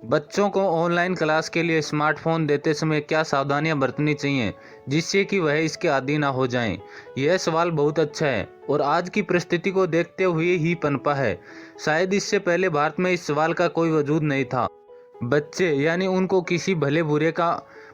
बच्चों को online class के लिए स्मार्टफोन देते समय क्या सावधानियां बरतनी चाहिए जिससे कि वह इसके आदी ना हो जाएं? यह सवाल बहुत अच्छा है और आज की परिस्थिति को देखते हुए ही पनपा है। शायद इससे पहले भारत में इस सवाल का कोई वजूद नहीं था। बच्चे यानी उनको किसी भले बुरे का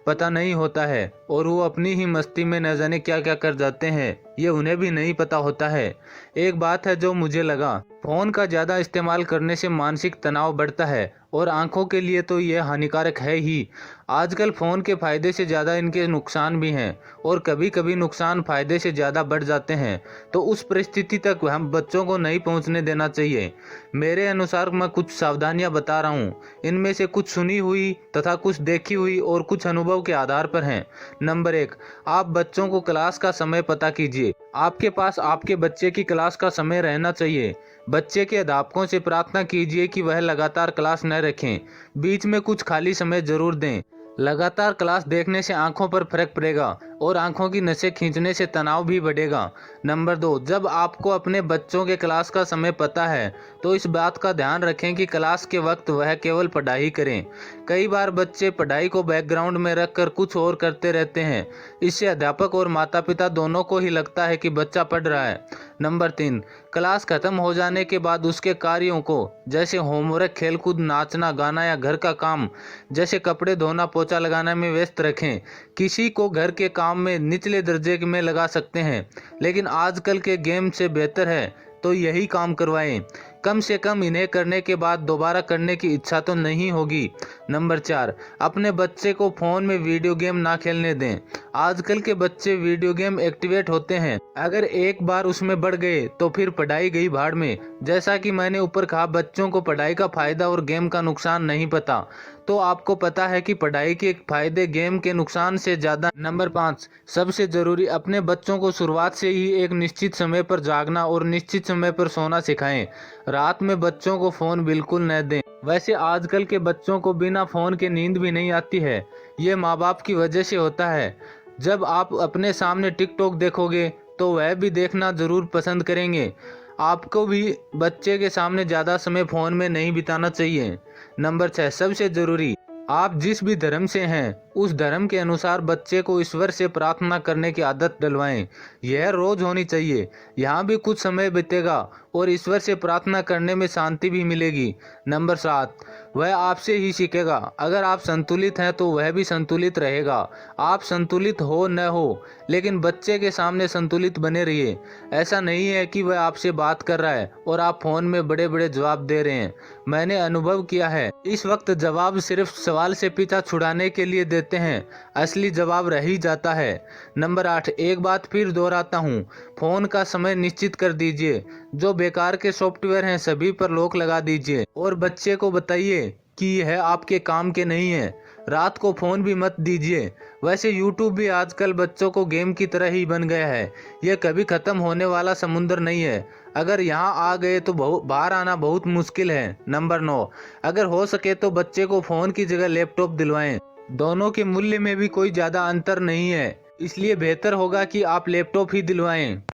पता नहीं होता है और वो अपनी ही मस्ती में न जाने क्या क्या कर जाते हैं, ये उन्हें भी नहीं पता होता है। एक बात है जो मुझे लगा, फ़ोन का ज़्यादा इस्तेमाल करने से मानसिक तनाव बढ़ता है और आंखों के लिए तो ये हानिकारक है ही। आजकल फ़ोन के फ़ायदे से ज़्यादा इनके नुकसान भी हैं और कभी कभी नुकसान फ़ायदे से ज़्यादा बढ़ जाते हैं। तो उस परिस्थिति तक हम बच्चों को नहीं पहुंचने देना चाहिए। मेरे अनुसार मैं कुछ सावधानियां बता रहा हूं। इनमें से कुछ सुनी हुई तथा कुछ देखी हुई और कुछ अनुभव के आधार पर हैं। नंबर 1, आप बच्चों को क्लास का समय पता कीजिए। आपके पास आपके बच्चे की क्लास का समय रहना चाहिए। बच्चे के अध्यापकों से प्रार्थना कीजिए कि वह लगातार क्लास न रखें। बीच में कुछ खाली समय जरूर दें। लगातार क्लास देखने से आंखों पर फर्क पड़ेगा और आंखों की नसें खींचने से तनाव भी बढ़ेगा। नंबर 2, जब आपको अपने बच्चों के क्लास का समय पता है तो इस बात का ध्यान रखें कि क्लास के वक्त वह केवल पढ़ाई करें। कई बार बच्चे पढ़ाई को बैकग्राउंड में रखकर कुछ और करते रहते हैं। इससे अध्यापक और माता पिता दोनों को ही लगता है कि बच्चा पढ़ रहा है। नंबर 3, क्लास खत्म हो जाने के बाद उसके कार्यों को जैसे होमवर्क, खेलकूद, नाचना गाना या घर का काम जैसे कपड़े धोना, पोछा लगाने में व्यस्त रखें। किसी को घर के काम में निचले दर्जे में लगा सकते हैं, लेकिन आजकल के गेम से बेहतर है तो यही काम करवाएं। कम से कम इन्हें करने के बाद दोबारा करने की इच्छा तो नहीं होगी। नंबर 4, अपने बच्चे को फ़ोन में वीडियो गेम ना खेलने दें। आजकल के बच्चे वीडियो गेम एक्टिवेट होते हैं। अगर एक बार उसमें बढ़ गए तो फिर पढ़ाई गई भाड़ में। जैसा कि मैंने ऊपर कहा, बच्चों को पढ़ाई का फ़ायदा और गेम का नुकसान नहीं पता, तो आपको पता है कि पढ़ाई के फायदे गेम के नुकसान से ज़्यादा। नंबर 5, सबसे ज़रूरी, अपने बच्चों को शुरुआत से ही एक निश्चित समय पर जागना और निश्चित समय पर सोना सिखाएं। रात में बच्चों को फ़ोन बिल्कुल न दें। वैसे आजकल के बच्चों को बिना फ़ोन के नींद भी नहीं आती है। ये माँ बाप की वजह से होता है। जब आप अपने सामने टिकटॉक देखोगे तो वह भी देखना ज़रूर पसंद करेंगे। आपको भी बच्चे के सामने ज़्यादा समय फ़ोन में नहीं बिताना चाहिए। नंबर 6, सबसे ज़रूरी, आप जिस भी धर्म से हैं उस धर्म के अनुसार बच्चे को ईश्वर से प्रार्थना करने की आदत डलवाएं। यह रोज होनी चाहिए। यहाँ भी कुछ समय बीतेगा और ईश्वर से प्रार्थना करने में शांति भी मिलेगी। नंबर 7, वह आपसे ही सीखेगा। अगर आप संतुलित हैं तो वह भी संतुलित रहेगा। आप संतुलित हो न हो, लेकिन बच्चे के सामने संतुलित बने रहिए। ऐसा नहीं है कि वह आपसे बात कर रहा है और आप फ़ोन में बड़े बड़े जवाब दे रहे हैं। मैंने अनुभव किया है, इस वक्त जवाब सिर्फ सवाल से पीछा छुड़ाने के लिए देते हैं, असली जवाब रह ही जाता है। नंबर 8, एक बात फिर दोहराता हूँ, फ़ोन का समय निश्चित कर दीजिए। जो बेकार के सॉफ्टवेयर हैं सभी पर लॉक लगा दीजिए और बच्चे को बताइए कि यह आपके काम के नहीं है। रात को फ़ोन भी मत दीजिए। वैसे यूट्यूब भी आजकल बच्चों को गेम की तरह ही बन गया है। यह कभी ख़त्म होने वाला समुंदर नहीं है। अगर यहाँ आ गए तो बाहर आना बहुत मुश्किल है। नंबर 9, अगर हो सके तो बच्चे को फ़ोन की जगह लैपटॉप दिलवाएं। दोनों के मूल्य में भी कोई ज़्यादा अंतर नहीं है, इसलिए बेहतर होगा कि आप लैपटॉप ही दिलवाएं।